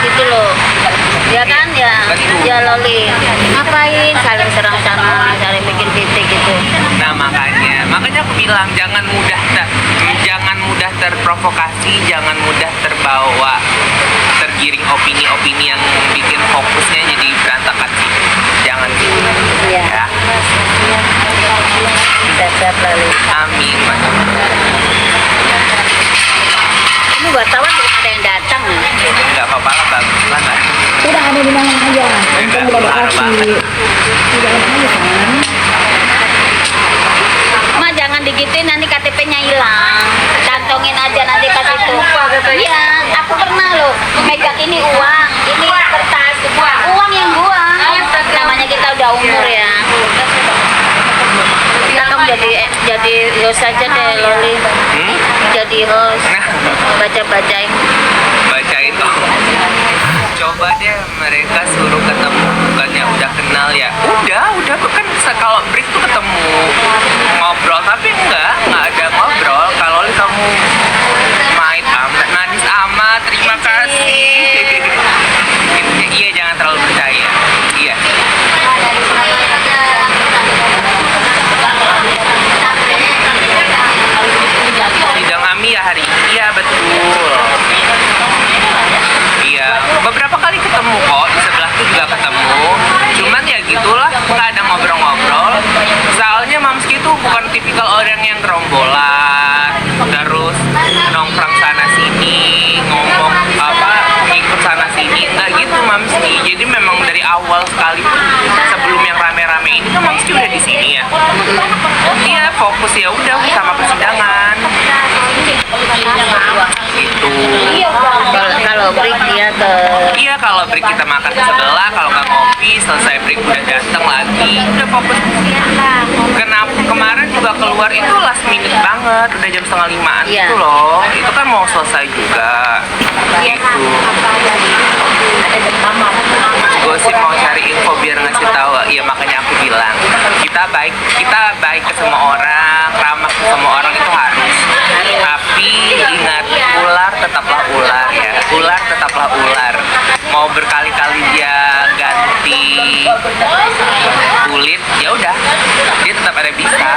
gitu loh. Ya kan ya, Betul. ya Loli. Ngapain saling serang sana, saling bikin titik gitu. Nah makanya aku bilang jangan mudah terprovokasi, jangan mudah terbawa tergiring opini-opini yang bikin fokusnya jadi berantakan sih. Jangan gitu. Iya. Ya. Sehat-sehat Loli. Amin. Ini wartawan belum ada yang datang nih. Nggak apa-apa lah, bagus lah. Udah ada di mana aja. Untung udah Parah dikasih. banget. Tidak ada aja kan. Ma jangan digituin nanti KTP-nya hilang. Kantongin aja nanti kasih tuh. Iya, aku pernah loh megang ini uang, ini kertas, uang yang buang. Namanya kita udah umur ya. Kita kamu jadi host aja deh Loli. Jadi host, baca-bacain. Bacain coba deh mereka suruh ketemu, bukannya udah kenal ya udah kan kalau break tuh ketemu ngobrol, tapi enggak ada ngobrol. Kalau kamu main amat manis amat, terima kasih. Iya, jangan terlalu percaya. Iya. Sidang AMI ya hari ini, iya betul. Iya, beberapa kali ketemu kok, di sebelah tuh juga ketemu. Cuman ya gitulah, nggak ada ngobrol-ngobrol. Soalnya Mamski tuh bukan tipikal orang yang gerombolan, terus nongkrong sana sini, ngomong ikut sana sini, nggak gitu Mamski. Jadi memang dari awal sekali sebelum yang rame-rame ini kan Mamski udah di sini ya. Dia fokus ya udah sama persidangan. Gitu. Kalau break dia ke Iya, kalau break kita makan ke sebelah, kalau nggak ngopi, selesai break udah datang lagi, udah fokus. Kenapa kemarin juga keluar itu last minute banget, udah jam 4:30 Iya. gitu loh. Itu kan mau selesai juga. Gitu. Gue sih mau cari info biar ngasih tahu. Iya, makanya aku bilang kita baik ke semua orang, ramah ke semua orang itu harus. Tapi ingat, ular tetaplah ular ya. Ular tetaplah ular. Mau berkali-kali dia ganti kulit, ya udah, dia tetap ada bisa.